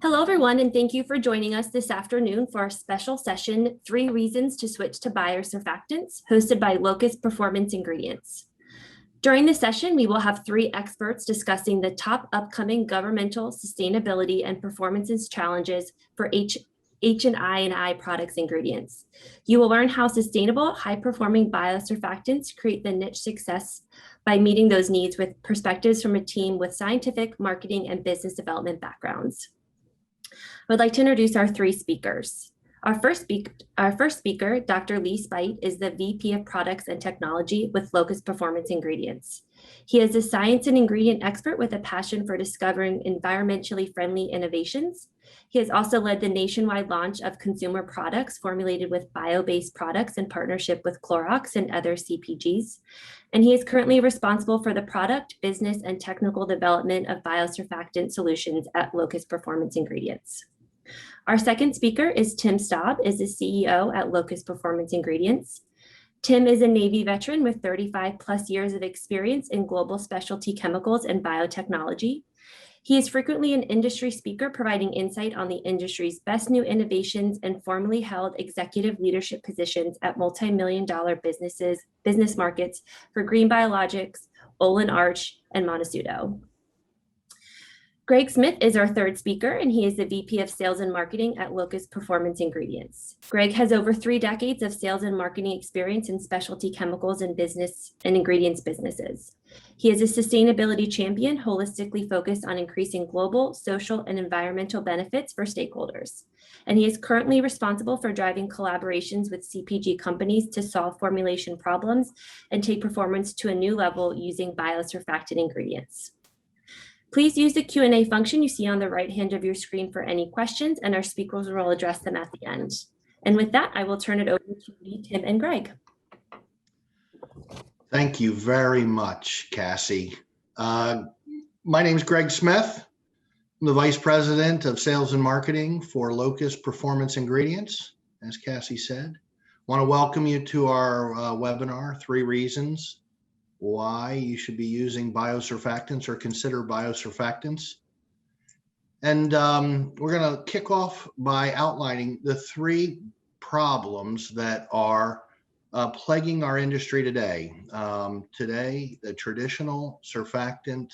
Hello, everyone, and thank you for joining us this afternoon for our special session, 3 Reasons to Switch to Biosurfactants, hosted by Locus Performance Ingredients. During the session, we will have 3 experts discussing the top upcoming governmental sustainability and performance challenges for H&I products ingredients. You will learn how sustainable, high-performing biosurfactants create the niche success by meeting those needs with perspectives from a team with scientific, marketing, and business development backgrounds. I would like to introduce our 3 speakers. Our first speaker, Dr. Lee Spite, is the VP of Products and Technology with Locus Performance Ingredients. He is a science and ingredient expert with a passion for discovering environmentally friendly innovations. He has also led the nationwide launch of consumer products formulated with bio-based products in partnership with Clorox and other CPGs. And he is currently responsible for the product, business, and technical development of biosurfactant solutions at Locus Performance Ingredients. Our second speaker is Tim Staub, is the CEO at Locus Performance Ingredients. Tim is a Navy veteran with 35 plus years of experience in global specialty chemicals and biotechnology. He is frequently an industry speaker, providing insight on the industry's best new innovations and formerly held executive leadership positions at multi-million-dollar business markets for Green Biologics, Olin Arch, and Montecito. Greg Smith is our third speaker, and he is the VP of Sales and Marketing at Locus Performance Ingredients. Greg has over 3 decades of sales and marketing experience in specialty chemicals and ingredients businesses. He is a sustainability champion, holistically focused on increasing global, social, and environmental benefits for stakeholders. And he is currently responsible for driving collaborations with CPG companies to solve formulation problems and take performance to a new level using biosurfactant ingredients. Please use the Q&A function you see on the right hand of your screen for any questions, and our speakers will address them at the end. And with that, I will turn it over to Lee, Tim, and Greg. Thank you very much, Cassie. My name is Greg Smith. I'm the Vice President of Sales and Marketing for Locus Performance Ingredients, as Cassie said. I want to welcome you to our webinar, 3 Reasons Why You Should Be Using Biosurfactants or Consider Biosurfactants. And we're going to kick off by outlining the 3 problems that are plaguing our industry today. Today, the traditional surfactant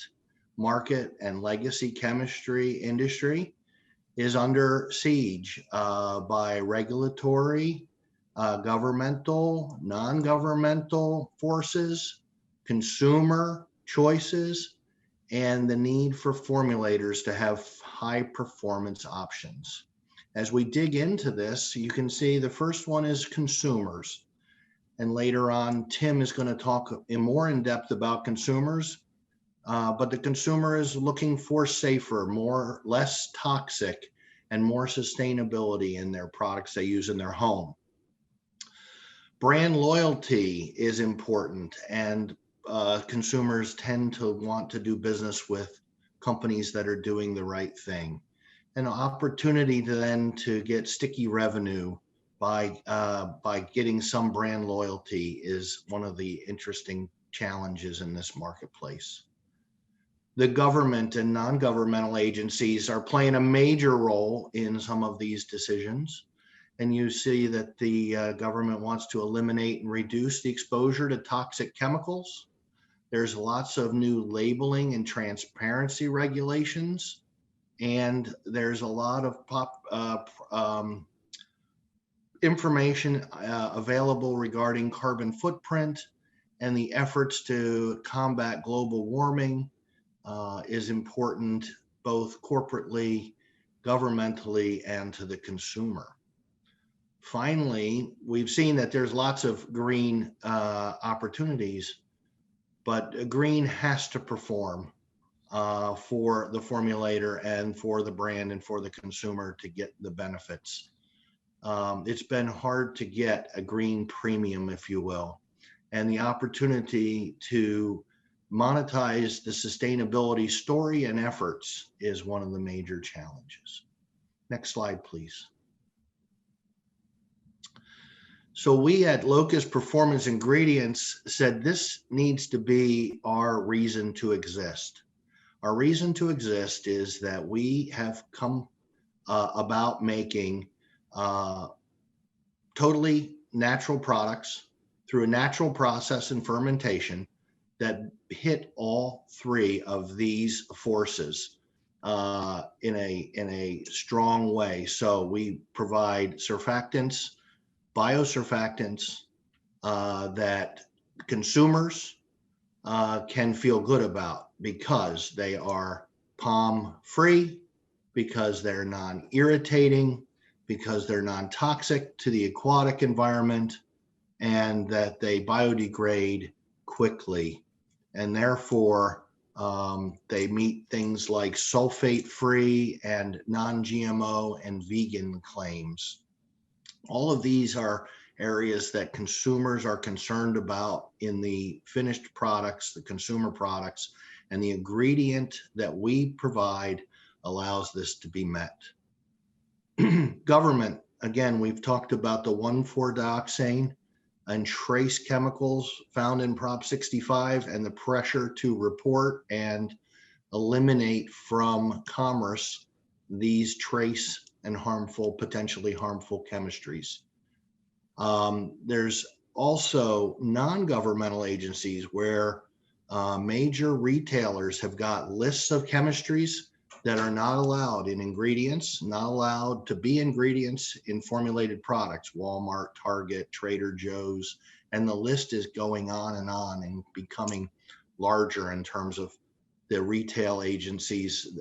market and legacy chemistry industry is under siege by regulatory, governmental, non-governmental forces, consumer choices, and the need for formulators to have high performance options. As we dig into this, you can see the first one is consumers. And later on, Tim is going to talk more in depth about consumers, but the consumer is looking for safer, less toxic, and more sustainability in their products they use in their home. Brand loyalty is important, and consumers tend to want to do business with companies that are doing the right thing. An opportunity to get sticky revenue by getting some brand loyalty is one of the interesting challenges in this marketplace. The government and non-governmental agencies are playing a major role in some of these decisions. And you see that the government wants to eliminate and reduce the exposure to toxic chemicals. There's lots of new labeling and transparency regulations, and there's a lot of information available regarding carbon footprint, and the efforts to combat global warming is important both corporately, governmentally, and to the consumer. Finally, we've seen that there's lots of green opportunities, but green has to perform for the formulator and for the brand and for the consumer to get the benefits. It's been hard to get a green premium, if you will, and the opportunity to monetize the sustainability story and efforts is one of the major challenges. Next slide, please. So we at Locus Performance Ingredients said this needs to be our reason to exist. Our reason to exist is that we have come about making totally natural products through a natural process and fermentation that hit all three of these forces in a strong way. So we provide surfactants, biosurfactants that consumers can feel good about because they are palm free, because they're non-irritating, because they're non-toxic to the aquatic environment, and that they biodegrade quickly. And therefore, they meet things like sulfate-free and non-GMO and vegan claims. All of these are areas that consumers are concerned about in the finished products, the consumer products, and the ingredient that we provide allows this to be met. Government, again, we've talked about the 1,4-dioxane and trace chemicals found in Prop 65 and the pressure to report and eliminate from commerce these trace and potentially harmful chemistries. There's also non-governmental agencies where major retailers have got lists of chemistries that are not allowed in ingredients, not allowed to be ingredients in formulated products, Walmart, Target, Trader Joe's, and the list is going on and becoming larger in terms of the retail agencies,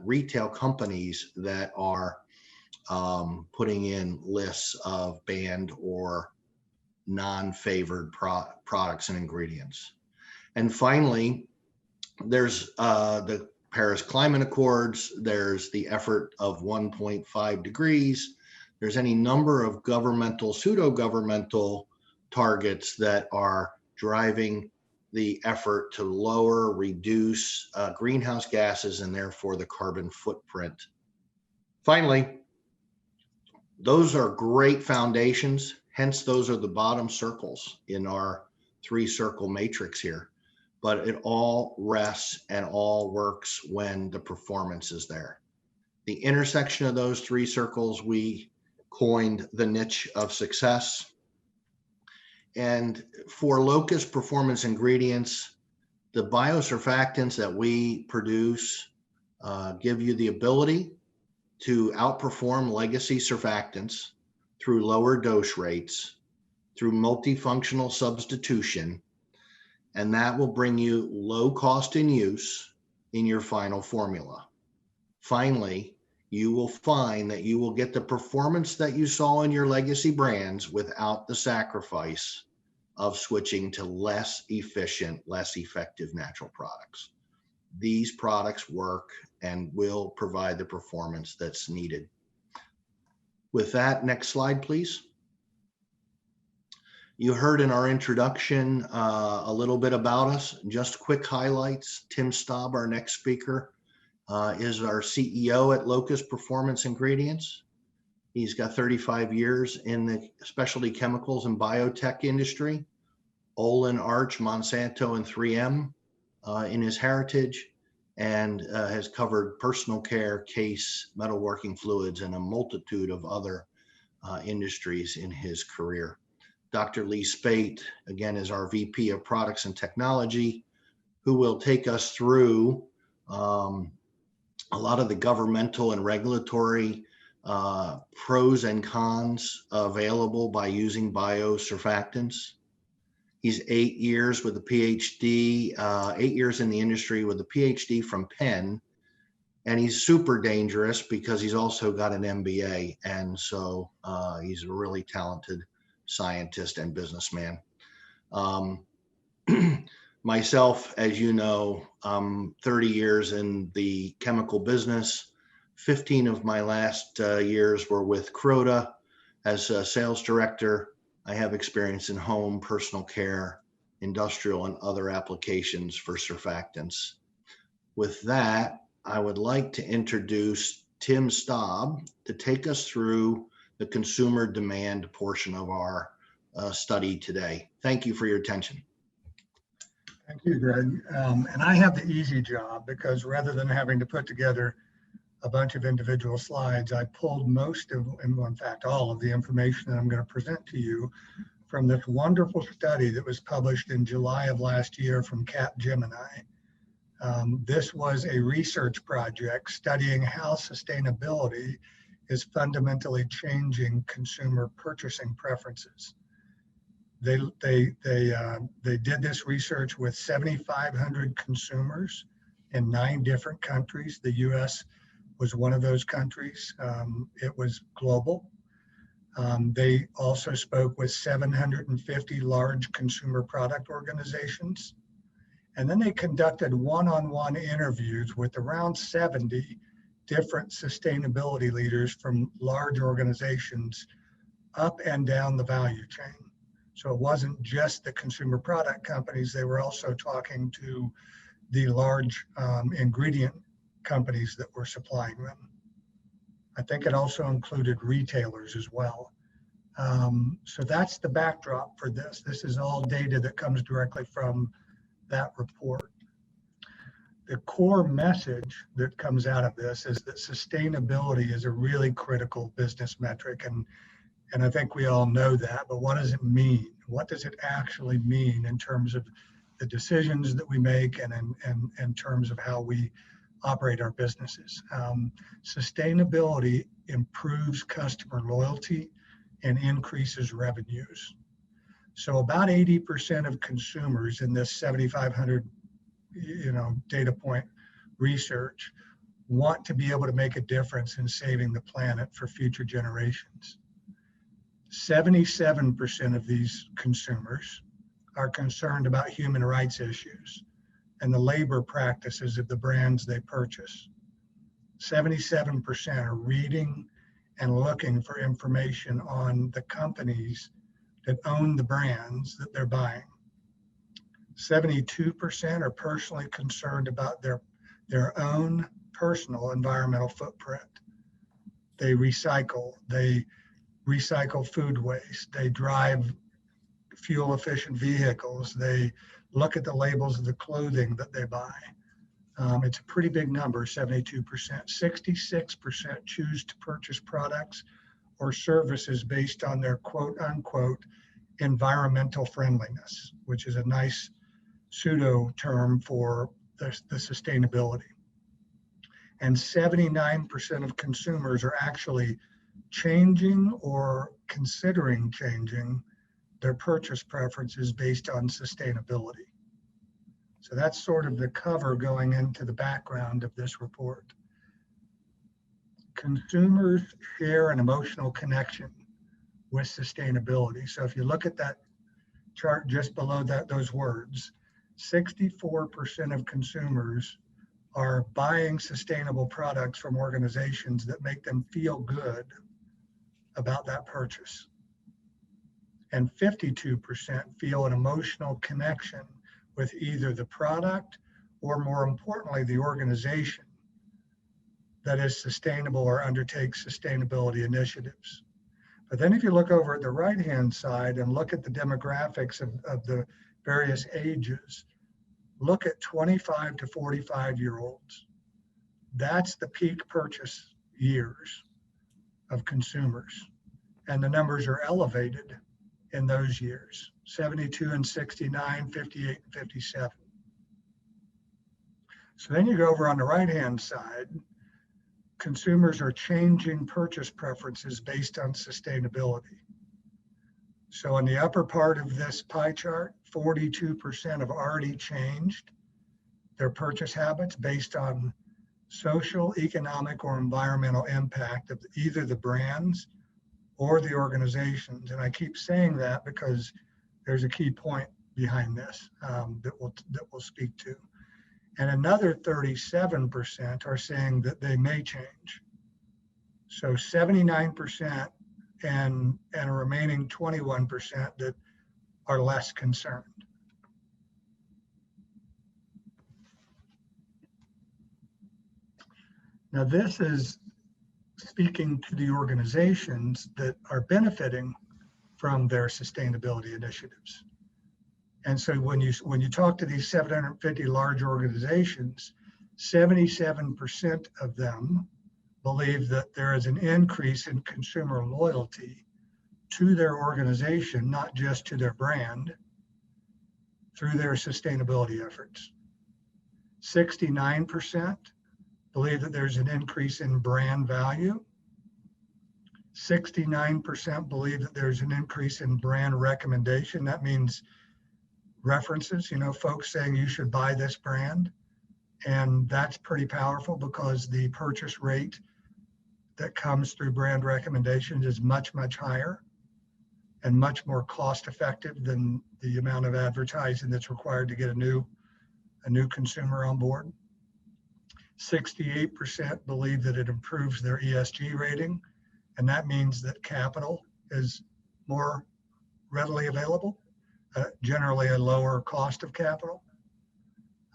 retail companies that are putting in lists of banned or non-favored products and ingredients. And finally, there's the Paris Climate Accords, there's the effort of 1.5 degrees, there's any number of governmental, pseudo-governmental targets that are driving the effort to lower, reduce greenhouse gases and therefore the carbon footprint. Finally, those are great foundations, hence those are the bottom circles in our 3-circle matrix here. But it all rests and all works when the performance is there. The intersection of those 3 circles, we coined the niche of success. And for Locus Performance Ingredients, the biosurfactants that we produce give you the ability to outperform legacy surfactants through lower dose rates, through multifunctional substitution, and that will bring you low cost in use in your final formula. Finally, you will find that you will get the performance that you saw in your legacy brands without the sacrifice of switching to less efficient, less effective natural products. These products work and will provide the performance that's needed. With that, next slide, please. You heard in our introduction a little bit about us, just quick highlights. Tim Staub, our next speaker, is our CEO at Locus Performance Ingredients. He's got 35 years in the specialty chemicals and biotech industry, Olin, Arch, Monsanto, and 3M in his heritage, and has covered personal care, case, metalworking fluids, and a multitude of other industries in his career. Dr. Lee Spate, again, is our VP of Products and Technology, who will take us through a lot of the governmental and regulatory pros and cons available by using biosurfactants. He's 8 years with a PhD, 8 years in the industry with a PhD from Penn, and he's super dangerous because he's also got an MBA, and so he's a really talented scientist and businessman. Myself, as you know, 30 years in the chemical business. 15 of my last years were with Croda as a sales director. I have experience in home, personal care, industrial, and other applications for surfactants. With that, I would like to introduce Tim Staub to take us through the consumer demand portion of our study today. Thank you for your attention. Thank you, Greg. And I have the easy job because rather than having to put together a bunch of individual slides. I pulled most of, in fact, all of the information that I'm going to present to you from this wonderful study that was published in July of last year from Capgemini. This was a research project studying how sustainability is fundamentally changing consumer purchasing preferences. They did this research with 7,500 consumers in 9 different countries. The US was one of those countries. It was global. They also spoke with 750 large consumer product organizations. And then they conducted one-on-one interviews with around 70 different sustainability leaders from large organizations up and down the value chain. So it wasn't just the consumer product companies, they were also talking to the large ingredient companies that were supplying them. I think it also included retailers as well. So that's the backdrop for this. This is all data that comes directly from that report. The core message that comes out of this is that sustainability is a really critical business metric. And I think we all know that, but what does it mean? What does it actually mean in terms of the decisions that we make and in terms of how we operate our businesses? Sustainability improves customer loyalty and increases revenues. So about 80% of consumers in this 7,500 data point research want to be able to make a difference in saving the planet for future generations. 77% of these consumers are concerned about human rights issues and the labor practices of the brands they purchase. 77% are reading and looking for information on the companies that own the brands that they're buying. 72% are personally concerned about their own personal environmental footprint. They recycle food waste, they drive fuel efficient vehicles, they look at the labels of the clothing that they buy. It's a pretty big number, 72%. 66% choose to purchase products or services based on their quote unquote environmental friendliness, which is a nice pseudo term for the sustainability. And 79% of consumers are actually changing or considering changing their purchase preferences based on sustainability. So that's sort of the cover going into the background of this report. Consumers share an emotional connection with sustainability. So if you look at that chart just below that, those words, 64% of consumers are buying sustainable products from organizations that make them feel good about that purchase. And 52% feel an emotional connection with either the product or, more importantly, the organization that is sustainable or undertakes sustainability initiatives. But then if you look over at the right-hand side and look at the demographics of the various ages, look at 25 to 45-year-olds. That's the peak purchase years of consumers. And the numbers are elevated in those years, 72 and 69, 58 and 57. So then you go over on the right-hand side, consumers are changing purchase preferences based on sustainability. So in the upper part of this pie chart, 42% have already changed their purchase habits based on social, economic, or environmental impact of either the brands or the organizations. And I keep saying that because there's a key point behind this that we'll speak to. And another 37% are saying that they may change. So 79% and a remaining 21% that are less concerned. Now this is speaking to the organizations that are benefiting from their sustainability initiatives. And so when you talk to these 750 large organizations, 77% of them believe that there is an increase in consumer loyalty to their organization, not just to their brand, through their sustainability efforts. 69% believe that there's an increase in brand value. 69% believe that there's an increase in brand recommendation. That means references, folks saying you should buy this brand. And that's pretty powerful because the purchase rate that comes through brand recommendations is much, much higher and much more cost effective than the amount of advertising that's required to get a new consumer on board. 68% believe that it improves their ESG rating, and that means that capital is more readily available, generally a lower cost of capital.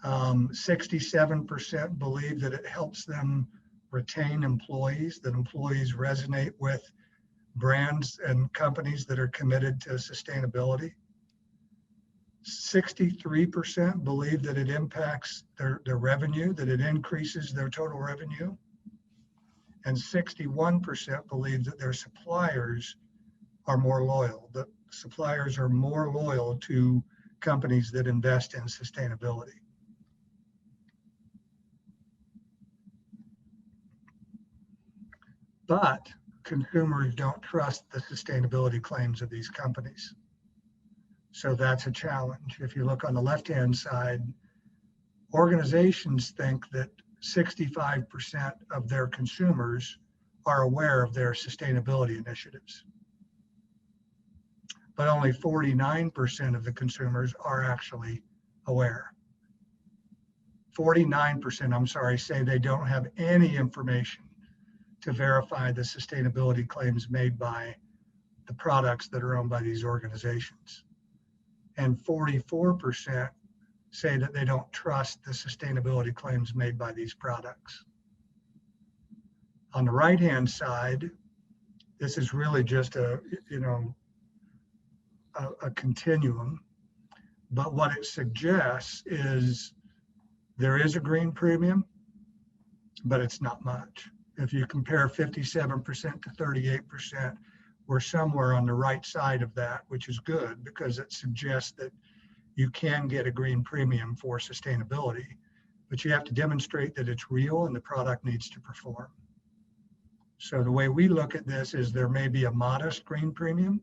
67% believe that it helps them retain employees, that employees resonate with brands and companies that are committed to sustainability. 63% believe that it impacts their revenue, that it increases their total revenue. And 61% believe that their suppliers are more loyal, that suppliers are more loyal to companies that invest in sustainability. But consumers don't trust the sustainability claims of these companies. So that's a challenge. If you look on the left-hand side, organizations think that 65% of their consumers are aware of their sustainability initiatives. But only 49% of the consumers are actually aware. 49%, say they don't have any information to verify the sustainability claims made by the products that are owned by these organizations. And 44% say that they don't trust the sustainability claims made by these products. On the right-hand side, this is really just a continuum, but what it suggests is there is a green premium, but it's not much. If you compare 57% to 38%, we're somewhere on the right side of that, which is good because it suggests that you can get a green premium for sustainability, but you have to demonstrate that it's real and the product needs to perform. So the way we look at this is there may be a modest green premium,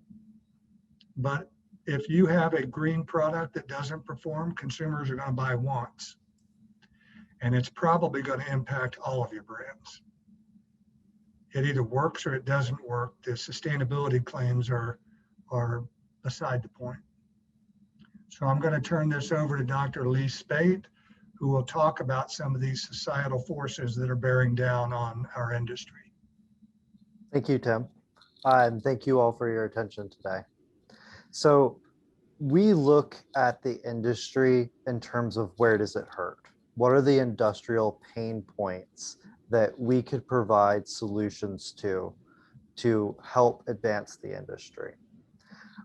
but if you have a green product that doesn't perform, consumers are going to buy once, and it's probably going to impact all of your brands. It either works or it doesn't work. The sustainability claims are beside the point. So I'm going to turn this over to Dr. Lee Spate, who will talk about some of these societal forces that are bearing down on our industry. Thank you, Tim. And thank you all for your attention today. So we look at the industry in terms of where does it hurt? What are the industrial pain points that we could provide solutions to help advance the industry?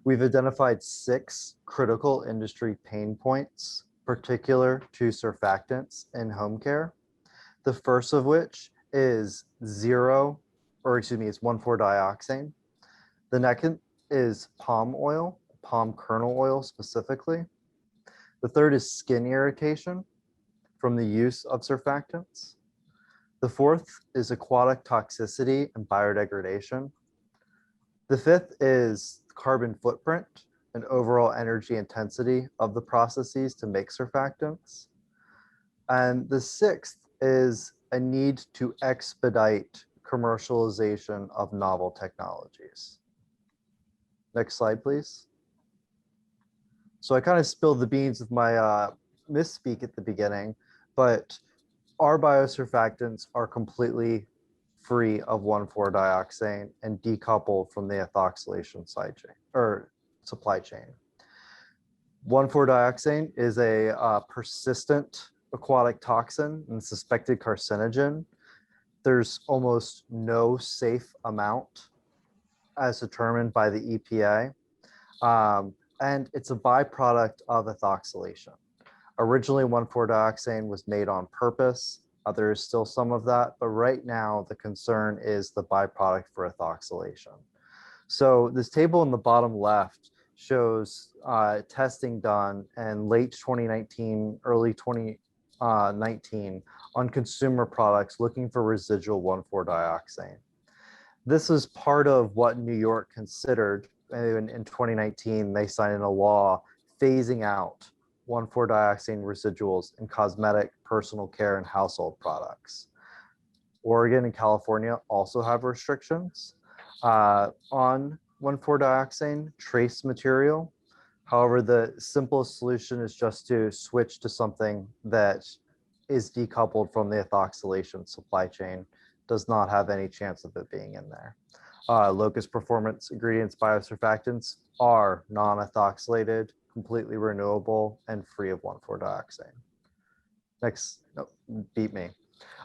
We've identified 6 critical industry pain points particular to surfactants in home care. The first of which is it's 1,4-dioxane. The next is palm oil, palm kernel oil specifically. The third is skin irritation from the use of surfactants. The fourth is aquatic toxicity and biodegradation. The fifth is carbon footprint and overall energy intensity of the processes to make surfactants. And the sixth is a need to expedite commercialization of novel technologies. Next slide, please. So I kind of spilled the beans with my misspeak at the beginning, but our biosurfactants are completely free of 1,4-dioxane and decoupled from the ethoxylation side chain or supply chain. 1,4-dioxane is a persistent aquatic toxin and suspected carcinogen. There's almost no safe amount as determined by the EPA. And it's a byproduct of ethoxylation. Originally, 1,4-dioxane was made on purpose There is still some of that, but right now the concern is the byproduct for ethoxylation. So this table in the bottom left shows testing done in late 2019, early 2019 on consumer products looking for residual 1,4-dioxane. This is part of what New York considered in 2019. They signed in a law phasing out 1,4-dioxane residuals in cosmetic, personal care, and household products. Oregon and California also have restrictions on 1,4-dioxane trace material. However, the simplest solution is just to switch to something that is decoupled from the ethoxylation supply chain, does not have any chance of it being in there. Locus Performance Ingredients biosurfactants are non-ethoxylated, completely renewable, and free of 1,4-dioxane. Next, no, beat me.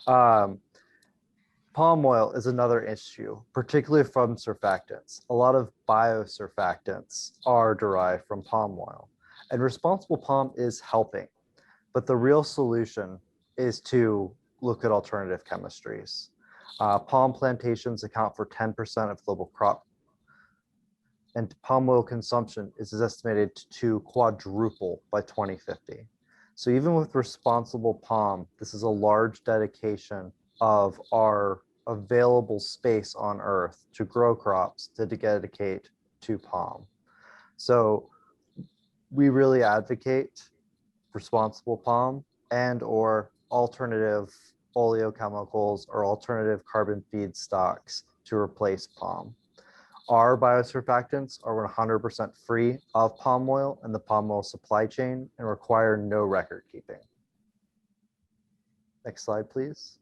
Palm oil is another issue, particularly from surfactants. A lot of biosurfactants are derived from palm oil, and responsible palm is helping. But the real solution is to look at alternative chemistries. Palm plantations account for 10% of global crop, and palm oil consumption is estimated to quadruple by 2050. So even with responsible palm, this is a large dedication of our available space on Earth to grow crops to dedicate to palm. So we really advocate responsible palm and or alternative oleochemicals or alternative carbon feedstocks to replace palm. Our biosurfactants are 100% free of palm oil and the palm oil supply chain and require no record keeping. Next slide, please.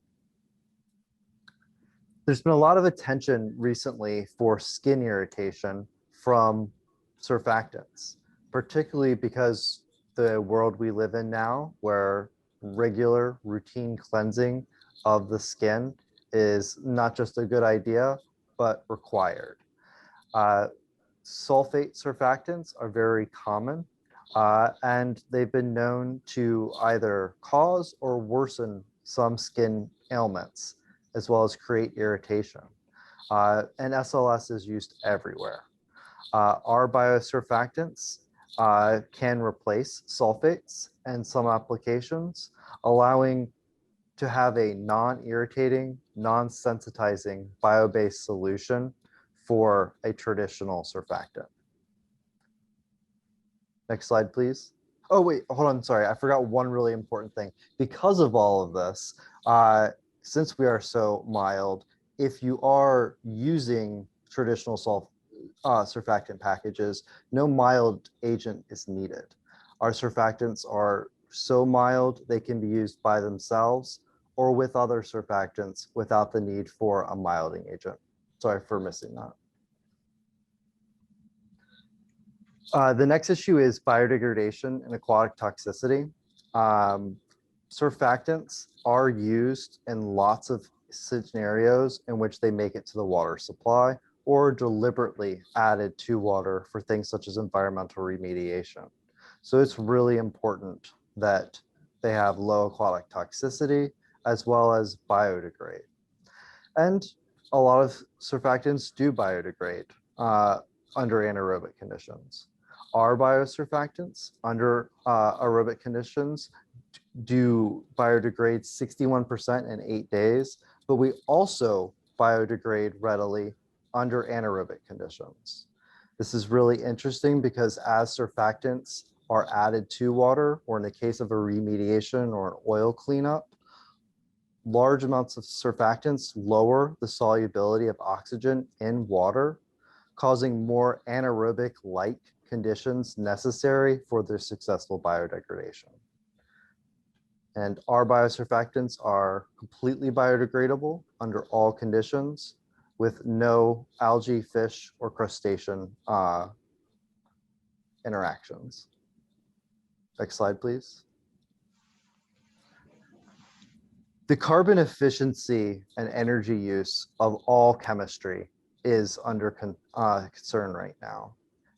There's been a lot of attention recently for skin irritation from surfactants, particularly because the world we live in now, where regular routine cleansing of the skin is not just a good idea, but required. Sulfate surfactants are very common, and they've been known to either cause or worsen some skin ailments, as well as create irritation. And SLS is used everywhere. Our biosurfactants can replace sulfates in some applications, allowing to have a non-irritating, non-sensitizing bio-based solution for a traditional surfactant. Next slide, please. Oh, wait, hold on, sorry. I forgot one really important thing. Because of all of this, since we are so mild, if you are using traditional surfactant packages, no mild agent is needed. Our surfactants are so mild, they can be used by themselves or with other surfactants without the need for a milding agent. Sorry for missing that. The next issue is biodegradation and aquatic toxicity. Surfactants are used in lots of scenarios in which they make it to the water supply or deliberately added to water for things such as environmental remediation. So it's really important that they have low aquatic toxicity as well as biodegrade. And a lot of surfactants do biodegrade under anaerobic conditions. Our biosurfactants under aerobic conditions do biodegrade 61% in 8 days, but we also biodegrade readily under anaerobic conditions. This is really interesting because as surfactants are added to water, or in the case of a remediation or an oil cleanup, large amounts of surfactants lower the solubility of oxygen in water, causing more anaerobic-like conditions necessary for their successful biodegradation. And our biosurfactants are completely biodegradable under all conditions with no algae, fish, or crustacean interactions. Next slide, please. The carbon efficiency and energy use of all chemistry is under concern right now.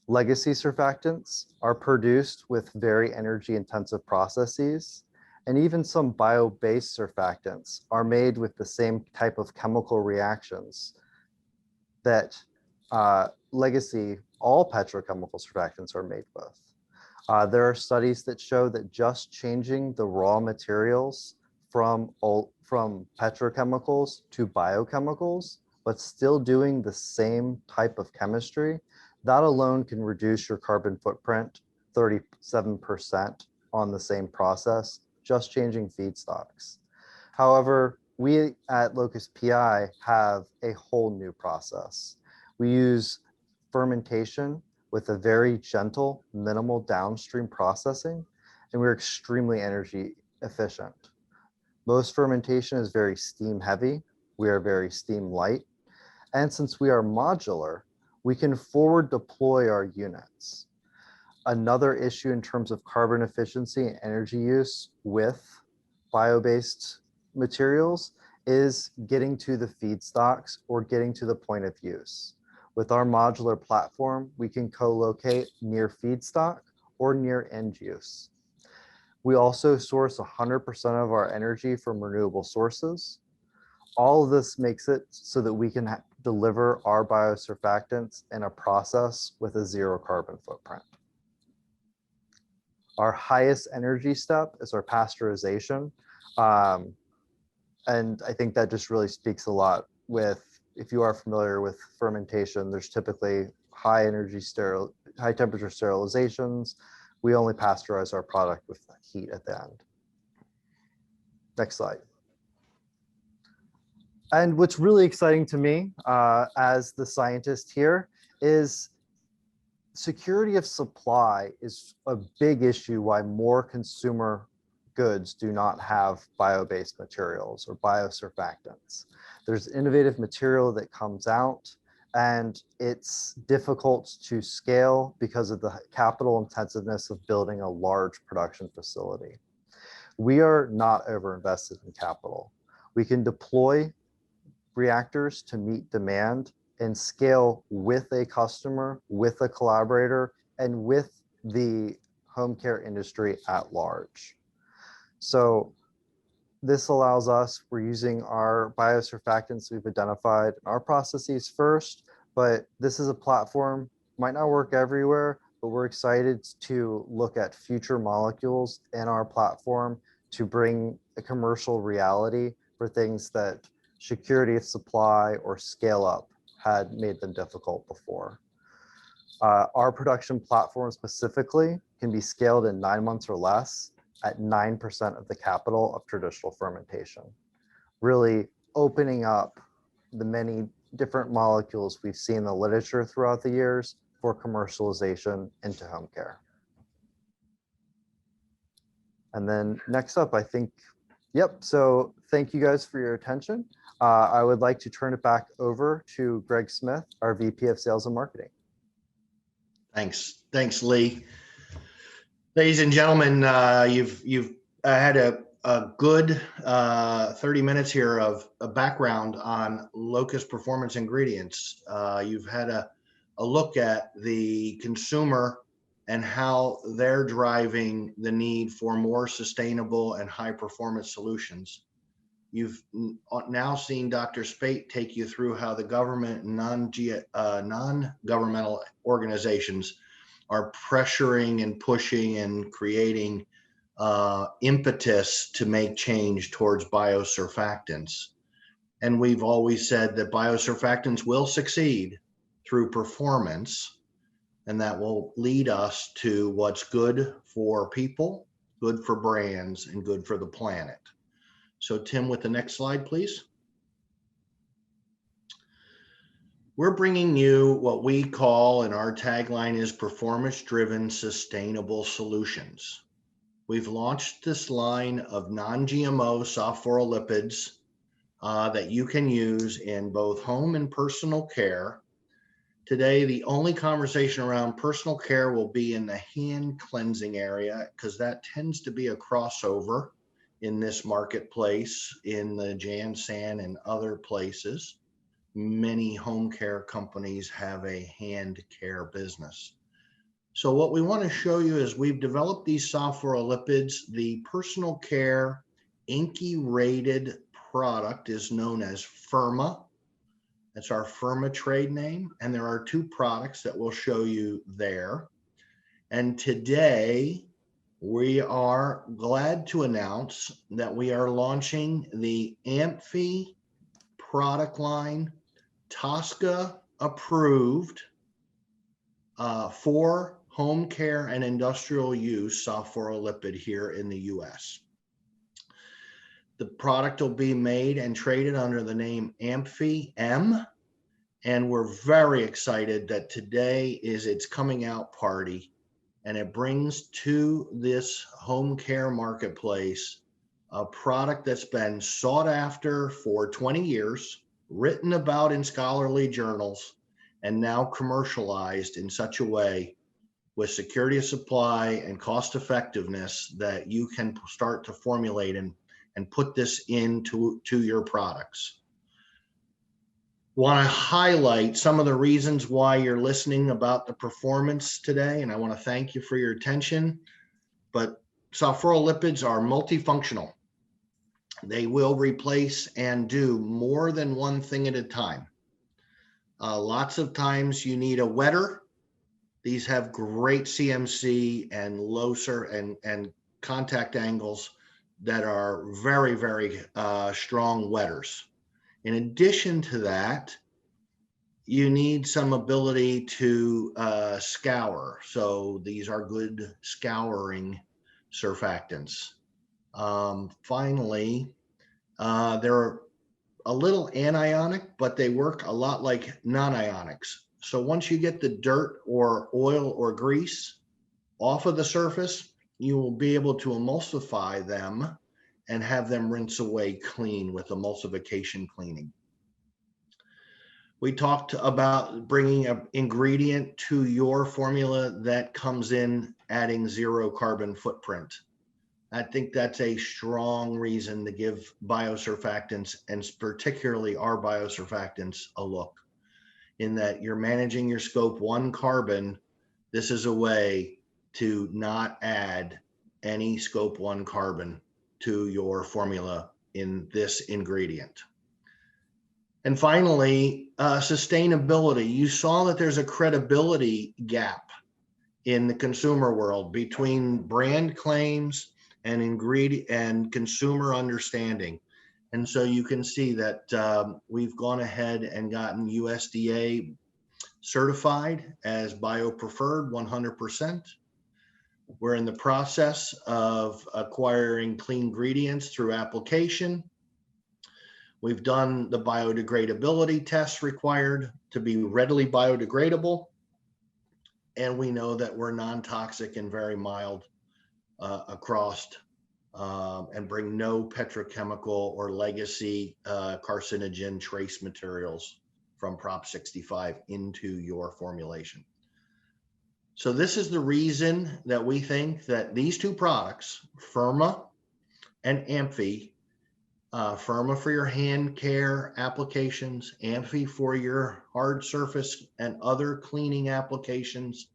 Legacy surfactants are produced with very energy intensive processes, And even some bio-based surfactants are made with the same type of chemical reactions that legacy, all petrochemical surfactants are made with. There are studies that show that just changing the raw materials from petrochemicals to biochemicals, but still doing the same type of chemistry, that alone can reduce your carbon footprint 37% on the same process, just changing feedstocks. However, we at Locus PI have a whole new process. We use fermentation with a very gentle, minimal downstream processing, and we're extremely energy efficient. Most fermentation is very steam heavy. We are very steam light. And since we are modular, we can forward deploy our units. Another issue in terms of carbon efficiency and energy use with bio-based materials is getting to the feedstocks or getting to the point of use. With our modular platform, we can co-locate near feedstock or near end use. We also source 100% of our energy from renewable sources. All of this makes it so that we can deliver our biosurfactants in a process with a zero carbon footprint. Our highest energy step is our pasteurization. And I think that just really speaks a lot with, if you are familiar with fermentation, there's typically high temperature sterilizations. We only pasteurize our product with heat at the end. Next slide. And what's really exciting to me as the scientist here is security of supply is a big issue why more consumer goods do not have bio-based materials or biosurfactants. There's innovative material that comes out and it's difficult to scale because of the capital intensiveness of building a large production facility. We are not overinvested in capital. We can deploy reactors to meet demand and scale with a customer, with a collaborator, and with the home care industry at large. So this allows us, we're using our biosurfactants we've identified in our processes first, but this is a platform, might not work everywhere, but we're excited to look at future molecules in our platform to bring a commercial reality for things that security of supply or scale up had made them difficult before. Our production platform specifically can be scaled in 9 months or less at 9% of the capital of traditional fermentation, really opening up the many different molecules we've seen in the literature throughout the years for commercialization into home care. And then next up, I think, yep, so thank you guys for your attention. I would like to turn it back over to Greg Smith, our VP of Sales and Marketing. Thanks, Lee. Ladies and gentlemen, you've had a good 30 minutes here of a background on Locus Performance Ingredients. You've had a look at the consumer and how they're driving the need for more sustainable and high performance solutions. You've now seen Dr. Spate take you through how the government and non-governmental organizations are pressuring and pushing and creating impetus to make change towards biosurfactants. And we've always said that biosurfactants will succeed through performance, and that will lead us to what's good for people, good for brands, and good for the planet. So Tim, with the next slide, please. We're bringing you what we call, and our tagline is performance-driven sustainable solutions. We've launched this line of non-GMO soft phospholipids that you can use in both home and personal care. Today, the only conversation around personal care will be in the hand cleansing area, because that tends to be a crossover in this marketplace, in the Jansan and other places. Many home care companies have a hand care business. So what we want to show you is we've developed these sophorolipids. The personal care inky rated product is known as Firma. That's our Firma trade name. And there are two products that we'll show you there. And today we are glad to announce that we are launching the Amphi product line, TSCA approved for home care and industrial use sophorolipid here in the US. The product will be made and traded under the name Amphi M, and we're very excited that today is its coming out party, and it brings to this home care marketplace a product that's been sought after for 20 years, written about in scholarly journals, and now commercialized in such a way with security of supply and cost effectiveness that you can start to formulate and put this into your products. Want to highlight some of the reasons why you're listening about the performance today, and I want to thank you for your attention. But sophorolipids are multifunctional. They will replace and do more than one thing at a time. Lots of times you need a wetter. These have great CMC and low and contact angles that are very, very strong wetters. In addition to that, you need some ability to scour. So these are good scouring surfactants. Finally, they're a little anionic, but they work a lot like non-ionics. So once you get the dirt or oil or grease off of the surface, you will be able to emulsify them and have them rinse away clean with emulsification cleaning. We talked about bringing an ingredient to your formula that comes in adding zero carbon footprint. I think that's a strong reason to give biosurfactants, and particularly our biosurfactants, a look. In that you're managing your scope 1 carbon, this is a way to not add any scope 1 carbon to your formula in this ingredient. And finally, sustainability. You saw that there's a credibility gap in the consumer world between brand claims and ingredient and consumer understanding. And so you can see that we've gone ahead and gotten USDA certified as bio-preferred 100%. We're in the process of acquiring clean ingredients through application. We've done the biodegradability tests required to be readily biodegradable. And we know that we're non-toxic and very mild across and bring no petrochemical or legacy carcinogen trace materials from Prop 65 into your formulation. So this is the reason that we think that these two products, Firma and Amphi, Firma for your hand care applications, Amphi for your hard surface and other cleaning applications,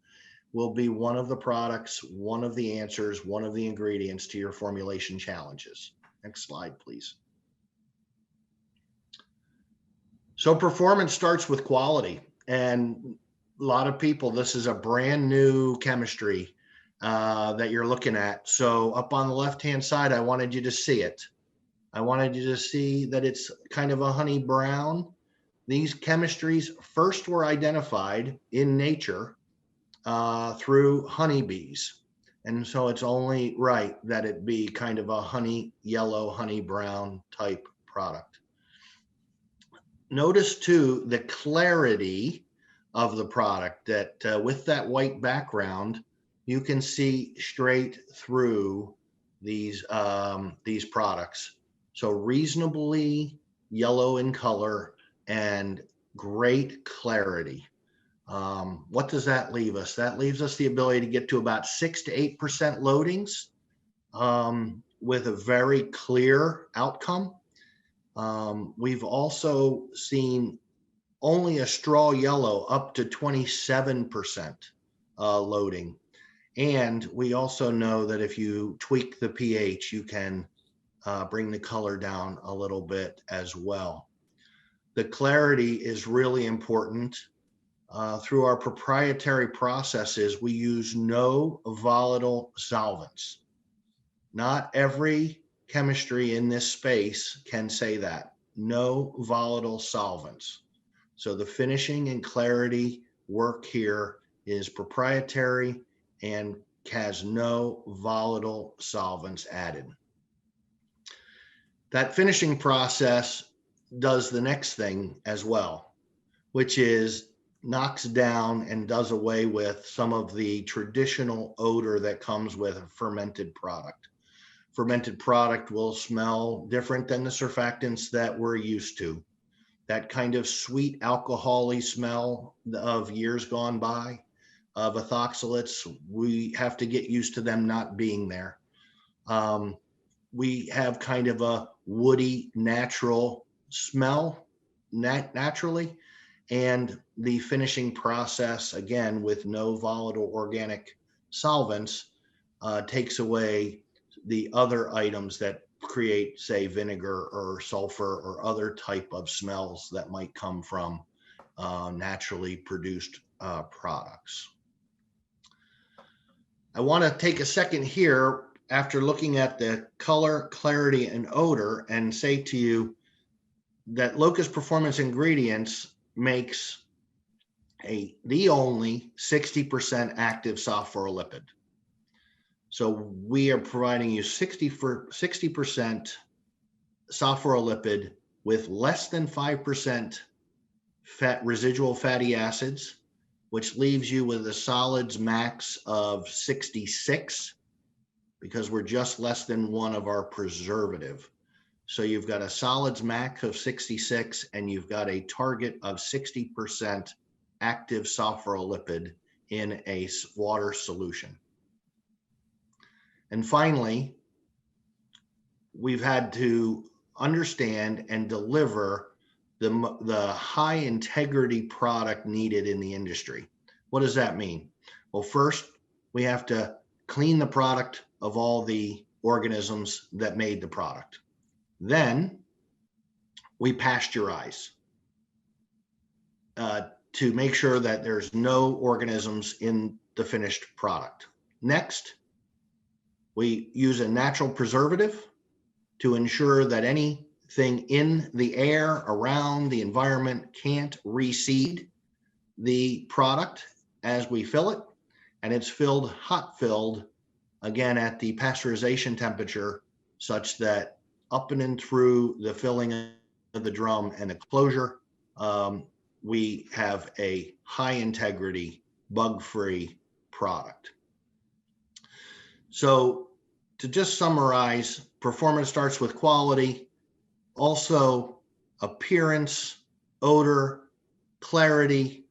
will be one of the products, one of the answers, one of the ingredients to your formulation challenges. Next slide, please. So performance starts with quality, and a lot of people, this is a brand new chemistry that you're looking at. So up on the left-hand side, I wanted you to see it. I wanted you to see that it's kind of a honey brown. These chemistries first were identified in nature through honeybees. And so it's only right that it be kind of a honey yellow, honey brown type product. Notice too the clarity of the product, that with that white background, you can see straight through these products. So reasonably yellow in color and great clarity. What does that leave us? That leaves us the ability to get to about 6 to 8% loadings with a very clear outcome. We've also seen only a straw yellow up to 27% loading And we also know that if you tweak the pH, you can bring the color down a little bit as well. The clarity is really important. Through our proprietary processes, we use no volatile solvents. Not every chemistry in this space can say that. No volatile solvents. So the finishing and clarity work here is proprietary and has no volatile solvents added. That finishing process does the next thing as well, which is knocks down and does away with some of the traditional odor that comes with a fermented product. Fermented product will smell different than the surfactants that we're used to. That kind of sweet alcohol-y smell of years gone by of ethoxylates, we have to get used to them not being there. We have kind of a woody, natural smell naturally, and the finishing process, again, with no volatile organic solvents, takes away the other items that create, say, vinegar or sulfur or other type of smells that might come from naturally produced products. I want to take a second here after looking at the color, clarity, and odor and say to you that Locus Performance Ingredients makes the only 60% active phospholipid. So we are providing you 60% phospholipid with less than 5% residual fatty acids, which leaves you with a solids max of 66, because we're just less than one of our preservative. So you've got a solids max of 66, and you've got a target of 60% active phospholipid in a water solution. And finally, we've had to understand and deliver the high integrity product needed in the industry. What does that mean? Well, first, we have to clean the product of all the organisms that made the product. Then we pasteurize to make sure that there's no organisms in the finished product. Next, we use a natural preservative to ensure that anything in the air, around the environment, can't reseed the product as we fill it. And it's filled, hot filled, again, at the pasteurization temperature, such that up and through the filling of the drum and the closure, we have a high integrity, bug-free product. So to just summarize, performance starts with quality, also appearance, odor, clarity,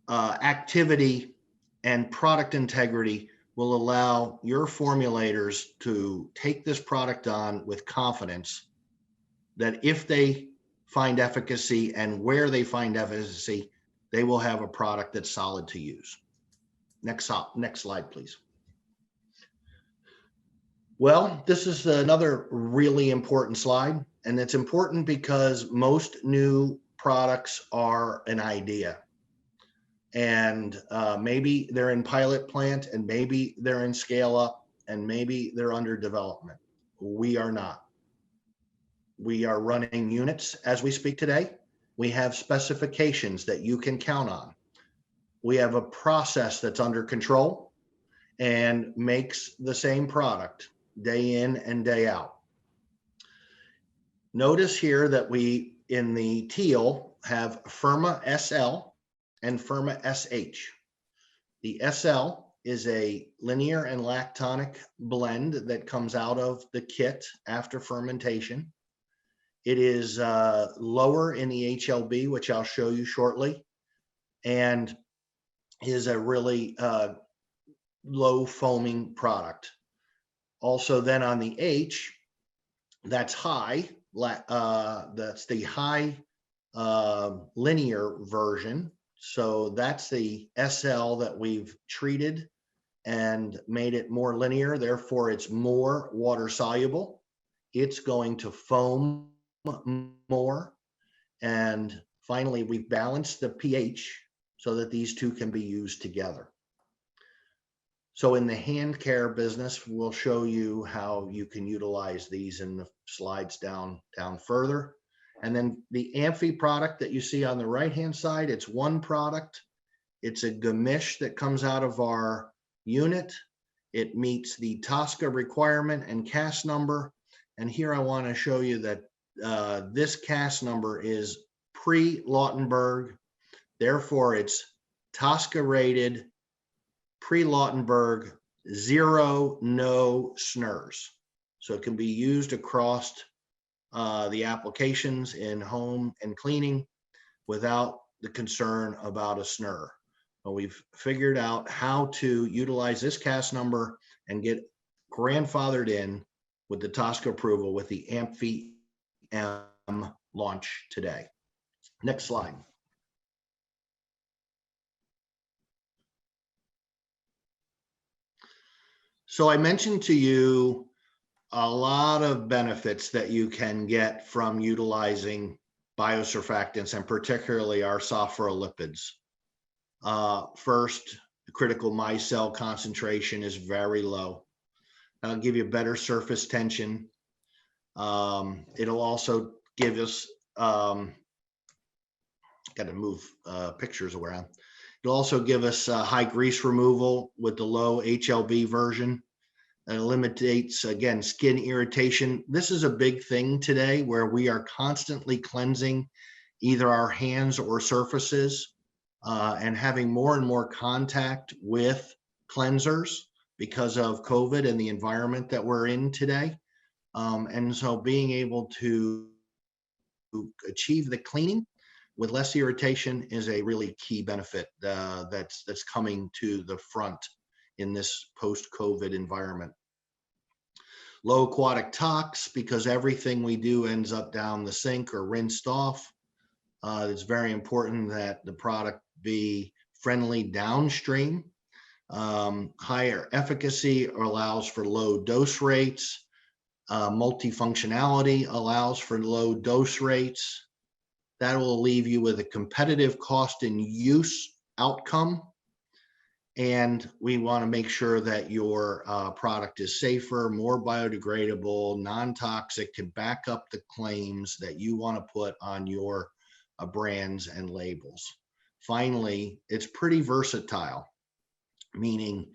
activity, and product integrity will allow your formulators to take this product on with confidence that if they find efficacy and where they find efficacy, they will have a product that's solid to use. Next slide, please. Well, this is another really important slide, and it's important because most new products are an idea. And maybe they're in pilot plant, and maybe they're in scale up, and maybe they're under development. We are not. We are running units as we speak today. We have specifications that you can count on. We have a process that's under control and makes the same product day in and day out. Notice here that we, in the teal, have Firma SL and Firma SH. The SL is a linear and lactonic blend that comes out of the kit after fermentation. It is lower in the HLB, which I'll show you shortly, and is a really low foaming product. Also then on the H, that's high, that's the high linear version. So that's the SL that we've treated and made it more linear. Therefore, it's more water soluble. It's going to foam more. And finally, we've balanced the pH so that these two can be used together. So in the hand care business, we'll show you how you can utilize these in the slides down further. And then the Amphi product that you see on the right-hand side, it's one product. It's a gamish that comes out of our unit. It meets the TSCA requirement and CAS number. And here I want to show you that this CAS number is pre-Lautenberg. Therefore, it's TSCA rated, pre-Lautenberg, 0, no snurs. So it can be used across the applications in home and cleaning without the concern about a snur. But we've figured out how to utilize this CAS number and get grandfathered in with the TSCA approval with the Amphi M launch today. Next slide. So I mentioned to you a lot of benefits that you can get from utilizing biosurfactants, and particularly our phosphorolipids. First, the critical micelle concentration is very low. That'll give you better surface tension. It'll also give us, got to move pictures around. It'll also give us high grease removal with the low HLB version. It eliminates, again, skin irritation. This is a big thing today where we are constantly cleansing either our hands or surfaces and having more and more contact with cleansers because of COVID and the environment that we're in today. And so being able to achieve the cleaning with less irritation is a really key benefit that's coming to the front in this post-COVID environment. Low aquatic tox, because everything we do ends up down the sink or rinsed off. It's very important that the product be friendly downstream. Higher efficacy allows for low dose rates. Multifunctionality allows for low dose rates. That will leave you with a competitive cost and use outcome. And we want to make sure that your product is safer, more biodegradable, non-toxic, can back up the claims that you want to put on your brands and labels. Finally, it's pretty versatile, meaning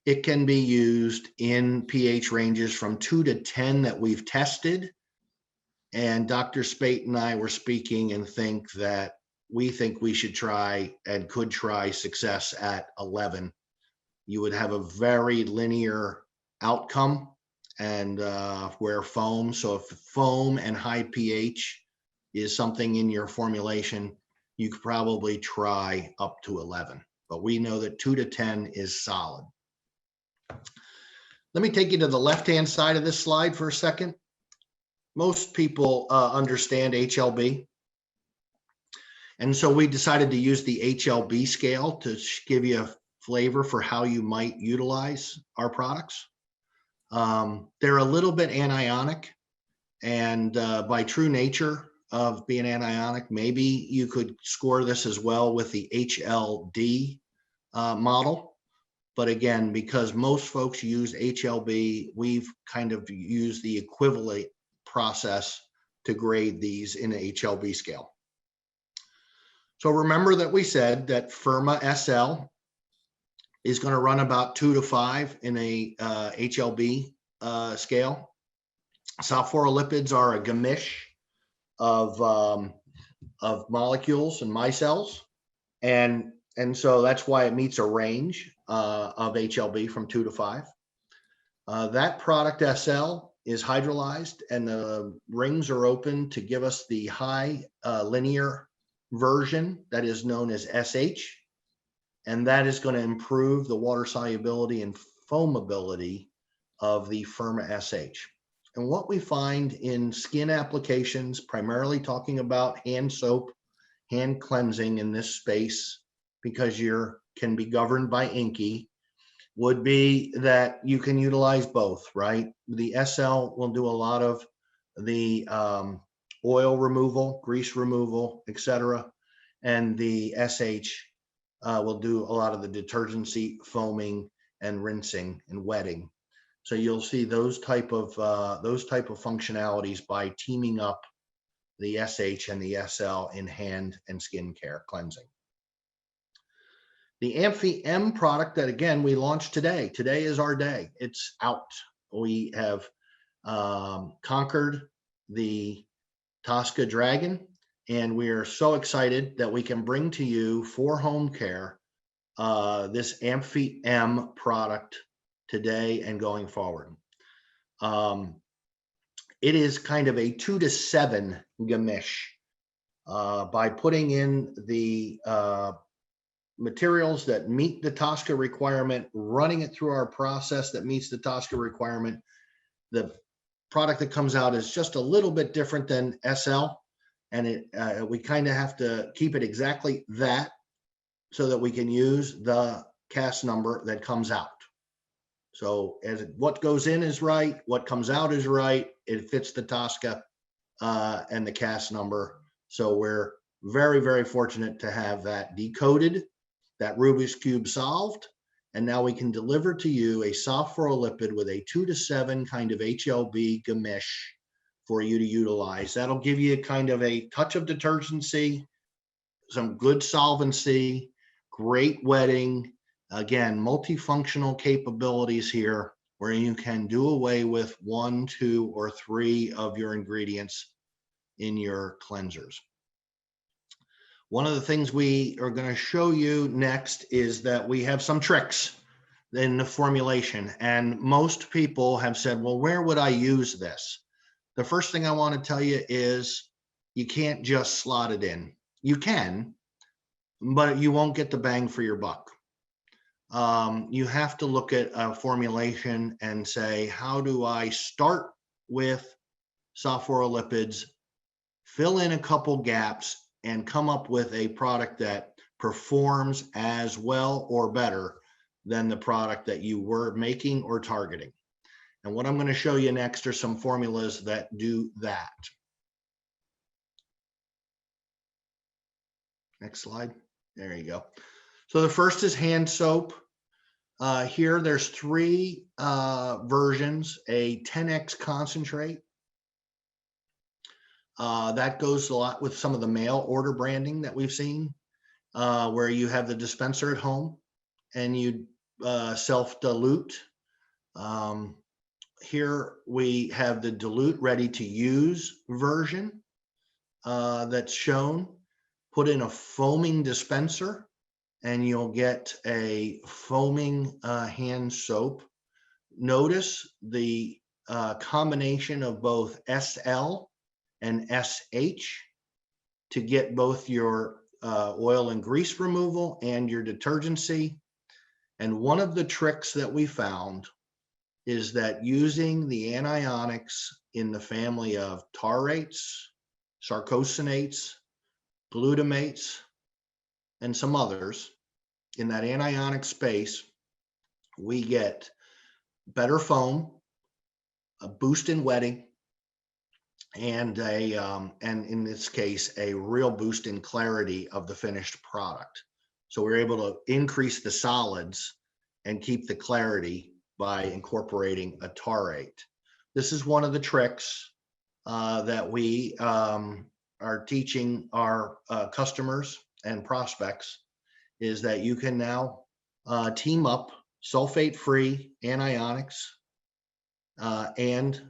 it can be used in pH ranges from 2 to 10 that we've tested. And Dr. Spate and I were speaking and think that we think we should try and could try success at 11. You would have a very linear outcome and where foam, so if foam and high pH is something in your formulation, you could probably try up to 11. But we know that 2 to 10 is solid. Let me take you to the left-hand side of this slide for a second. Most people understand HLB. And so we decided to use the HLB scale to give you a flavor for how you might utilize our products. They're a little bit anionic, and by true nature of being anionic, maybe you could score this as well with the HLD model. But again, because most folks use HLB, we've kind of used the equivalent process to grade these in the HLB scale. So remember that we said that Firma SL is going to run about 2 to 5 in a HLB scale. Phosphorolipids are a gamish of molecules and micelles, and so that's why it meets a range of HLB from 2 to 5. That product SL is hydrolyzed, and the rings are open to give us the high linear version that is known as SH, and that is going to improve the water solubility and foamability of the Firma SH. And what we find in skin applications, primarily talking about hand soap, hand cleansing in this space, because you can be governed by INCI, would be that you can utilize both, right? The SL will do a lot of the oil removal, grease removal, etc. And the SH will do a lot of the detergency, foaming, and rinsing and wetting. So you'll see those type of functionalities by teaming up the SH and the SL in hand and skin care cleansing. The Amphi M product that, again, we launched today. Today is our day. It's out. We have conquered the Tosca Dragon, and we are so excited that we can bring to you for home care this Amphi M product today and going forward. It is kind of a 2 to 7 gamish by putting in the materials that meet the Tosca requirement, running it through our process that meets the Tosca requirement. The product that comes out is just a little bit different than SL, and we kind of have to keep it exactly that so that we can use the cast number that comes out. So what goes in is right, what comes out is right, it fits the Tosca and the cast number. So we're very, very fortunate to have that decoded, that Rubik's Cube solved, and now we can deliver to you a soft fluorolipid with a 2 to 7 kind of HLB gamish for you to utilize. That'll give you kind of a touch of detergency, some good solvency, great wetting. Again, multifunctional capabilities here where you can do away with 1, 2, or 3 of your ingredients in your cleansers. One of the things we are going to show you next is that we have some tricks in the formulation. And most people have said, well, where would I use this? The first thing I want to tell you is you can't just slot it in. You can, but you won't get the bang for your buck. You have to look at a formulation and say, how do I start with soft fluorolipids, fill in a couple gaps, and come up with a product that performs as well or better than the product that you were making or targeting. And what I'm going to show you next are some formulas that do that. Next slide. There you go. So the first is hand soap. Here there's 3 versions, a 10x concentrate. That goes a lot with some of the mail order branding that we've seen, where you have the dispenser at home and you self-dilute. Here we have the dilute ready to use version that's shown. Put in a foaming dispenser and you'll get a foaming hand soap. Notice the combination of both SL and SH to get both your oil and grease removal and your detergency. And one of the tricks that we found is that using the anionics in the family of tarates, sarcosinates, glutamates, and some others, in that anionic space, we get better foam, a boost in wetting, and in this case, a real boost in clarity of the finished product. So we're able to increase the solids and keep the clarity by incorporating a tarate. This is one of the tricks that we are teaching our customers and prospects, is that you can now team up sulfate-free anionics and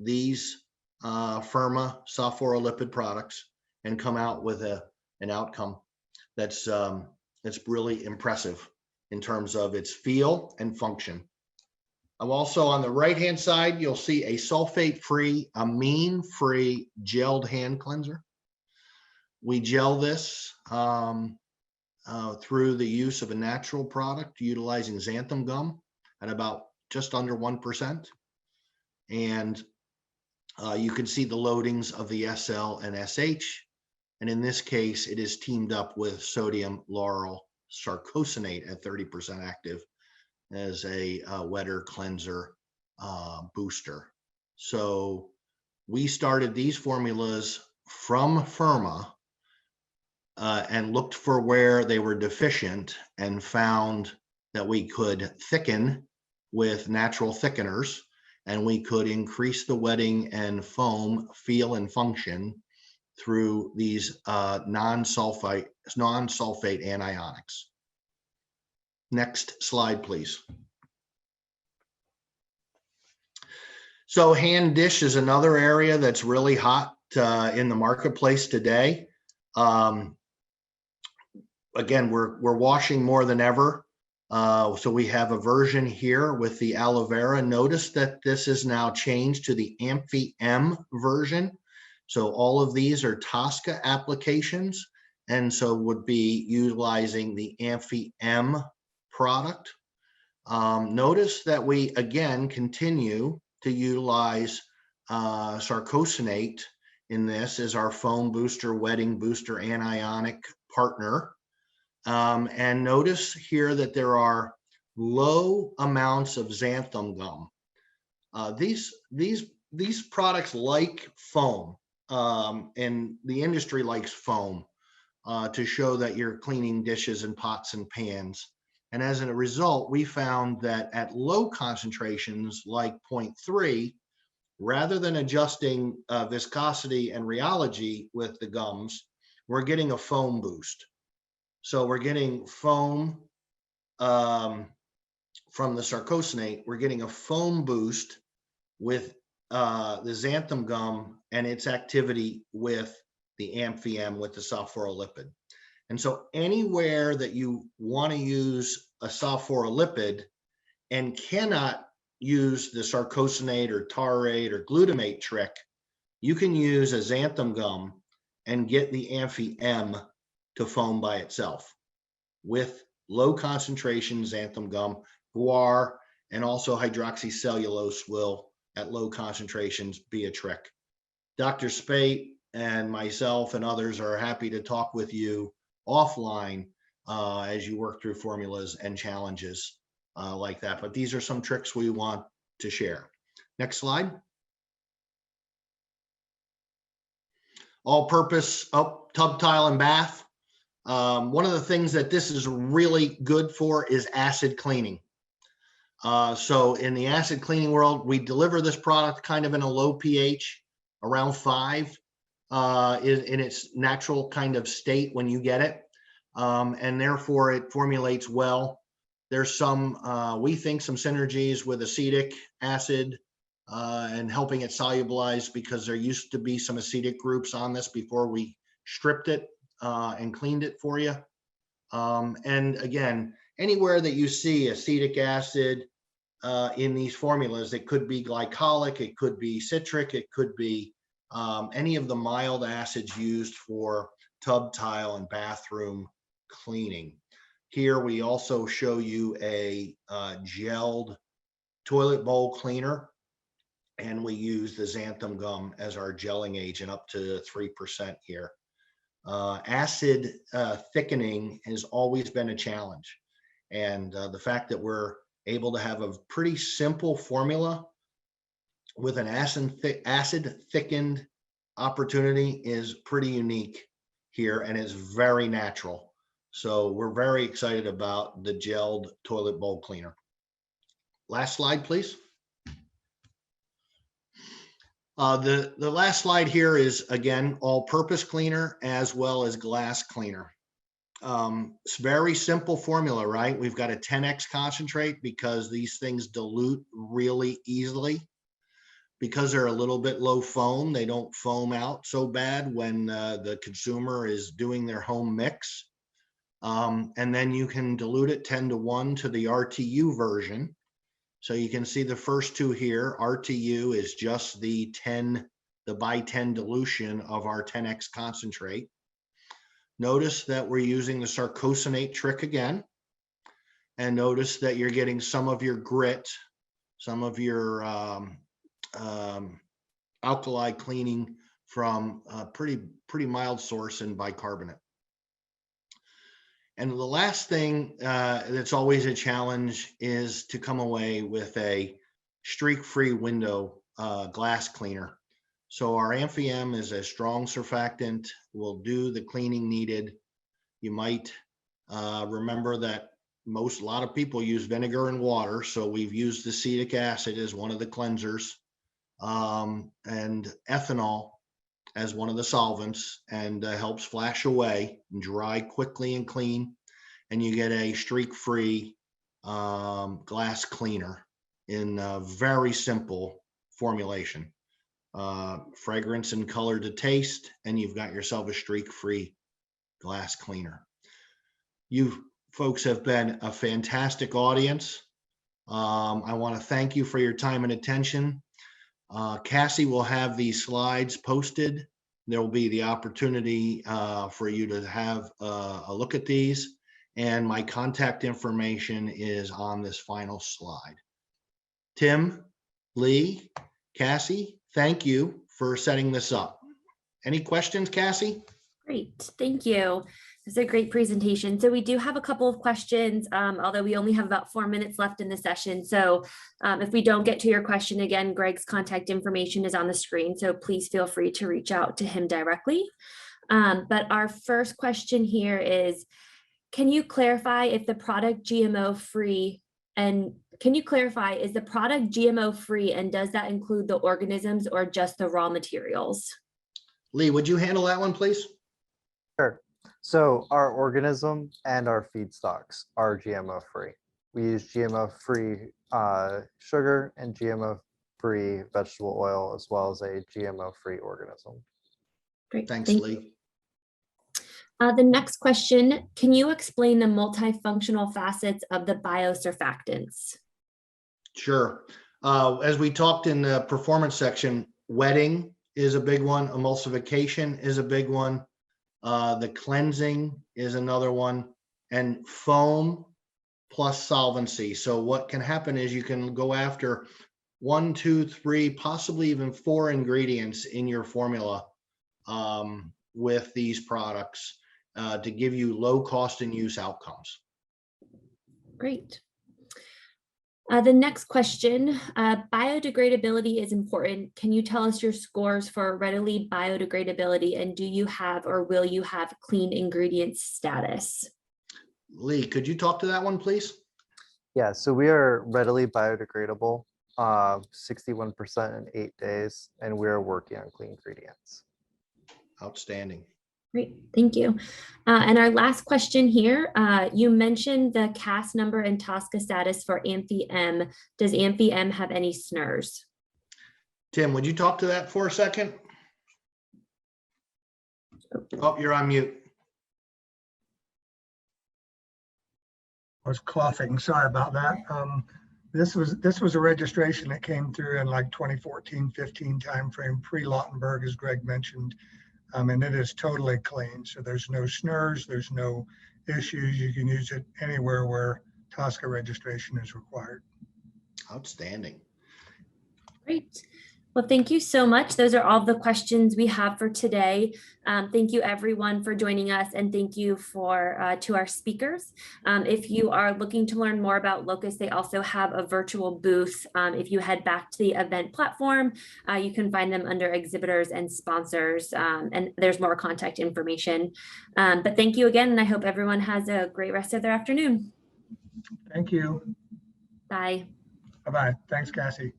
these Firma soft fluorolipid products and come out with an outcome that's really impressive in terms of its feel and function. I'm also on the right-hand side, you'll see a sulfate-free, amine-free gelled hand cleanser. We gel this through the use of a natural product utilizing xanthan gum at about just under 1%. And you can see the loadings of the SL and SH. And in this case, it is teamed up with sodium lauryl sarcosinate at 30% active as a wetter cleanser booster. So we started these formulas from Firma and looked for where they were deficient and found that we could thicken with natural thickeners, and we could increase the wetting and foam feel and function through these non-sulfate anionics. Next slide, please. So hand dish is another area that's really hot in the marketplace today. Again, we're washing more than ever. So we have a version here with the aloe vera. Notice that this is now changed to the Amphi-M version. So all of these are Tosca applications, and so would be utilizing the Amphi-M product. Notice that we again continue to utilize sarcosinate in this as our foam booster, wetting booster, anionic partner. And notice here that there are low amounts of xanthan gum. These products like foam, and the industry likes foam to show that you're cleaning dishes and pots and pans. And as a result, we found that at low concentrations like 0.3, rather than adjusting viscosity and rheology with the gums, we're getting a foam boost. So we're getting foam from the sarcosinate. We're getting a foam boost with the xanthan gum and its activity with the Amphi-M with the sulforolipid. And so anywhere that you want to use a sulforolipid and cannot use the sarcosinate or tartrate or glutamate trick, you can use a xanthan gum and get the Amphi-M to foam by itself with low concentration xanthan gum. Guar and also hydroxycellulose will at low concentrations be a trick. Dr. Spate and myself and others are happy to talk with you offline as you work through formulas and challenges like that. But these are some tricks we want to share. Next slide. All-purpose tub, tile, and bath. One of the things that this is really good for is acid cleaning. So in the acid cleaning world, we deliver this product kind of in a low pH, around 5 in its natural kind of state when you get it. And therefore it formulates well. There's some, we think some synergies with acetic acid and helping it solubilize, because there used to be some acetic groups on this before we stripped it and cleaned it for you. And again, anywhere that you see acetic acid in these formulas, it could be glycolic, it could be citric, it could be any of the mild acids used for tub, tile, and bathroom cleaning. Here we also show you a gelled toilet bowl cleaner, and we use the xanthan gum as our gelling agent up to 3% here. Acid thickening has always been a challenge, and the fact that we're able to have a pretty simple formula with an acid thickened opportunity is pretty unique here, and is very natural. So we're very excited about the gelled toilet bowl cleaner. Last slide, please. The last slide here is, again, all-purpose cleaner as well as glass cleaner. It's very simple formula, right? We've got a 10x concentrate because these things dilute really easily. Because they're a little bit low foam, they don't foam out so bad when the consumer is doing their home mix. And then you can dilute it 10:1 to the RTU version. So you can see the first two here. RTU is just the by 10 dilution of our 10x concentrate. Notice that we're using the sarcosinate trick again. And notice that you're getting some of your grit, some of your alkali cleaning from a pretty mild source in bicarbonate. And the last thing that's always a challenge is to come away with a streak-free window glass cleaner. So our Amphium is a strong surfactant, will do the cleaning needed. You might remember that a lot of people use vinegar and water. So we've used acetic acid as one of the cleansers, and ethanol as one of the solvents, and helps flash away and dry quickly and clean. And you get a streak-free glass cleaner in a very simple formulation. Fragrance and color to taste, and you've got yourself a streak-free glass cleaner. You folks have been a fantastic audience. I want to thank you for your time and attention. Cassie will have these slides posted. There will be the opportunity for you to have a look at these, and my contact information is on this final slide. Tim, Lee, Cassie, thank you for setting this up. Any questions, Cassie? Great, thank you. This is a great presentation. So we do have a couple of questions, although we only have about 4 minutes left in the session. So if we don't get to your question, again, Greg's contact information is on the screen. So please feel free to reach out to him directly. But our first question here is, can you clarify if the product GMO-free, and can you clarify, is the product GMO-free, and does that include the organisms or just the raw materials? Lee, would you handle that one, please? Sure. So our organism and our feedstocks are GMO-free. We use GMO-free sugar and GMO-free vegetable oil, as well as a GMO-free organism. Great. Thanks, Thank Lee. The next question, can you explain the multifunctional facets of the biosurfactants? Sure. As we talked in the performance section, wetting is a big one. Emulsification is a big one. The cleansing is another one, and foam plus solvency. So what can happen is you can go after 1, 2, 3, possibly even 4 ingredients in your formula with these products to give you low cost and use outcomes. Great. The next question, biodegradability is important. Can you tell us your scores for readily biodegradability, and do you have or will you have clean ingredients status? Lee, could you talk to that one, please? Yeah, so we are readily biodegradable, 61% in 8 days, and we are working on clean ingredients. Outstanding. Great, thank you. And our last question here, you mentioned the CAS number and TSCA status for Amphi-M. Does Amphi-M have any SNRs? Tim, would you talk to that for a second? Oh, you're on mute. I was coughing, sorry about that. This was a registration that came through in like 2014-15 timeframe, pre-Lautenberg, as Greg mentioned. And it is totally clean. So there's no SNRs, there's no issues. You can use it anywhere where TSCA registration is required. Outstanding. Great. Well, thank you so much. Those are all the questions we have for today. Thank you everyone for joining us, and thank you to our speakers. If you are looking to learn more about Locust, they also have a virtual booth. If you head back to the event platform, you can find them under exhibitors and sponsors, and there's more contact information. But thank you again, and I hope everyone has a great rest of their afternoon. Thank you. Bye. Bye-bye. Thanks, Cassie.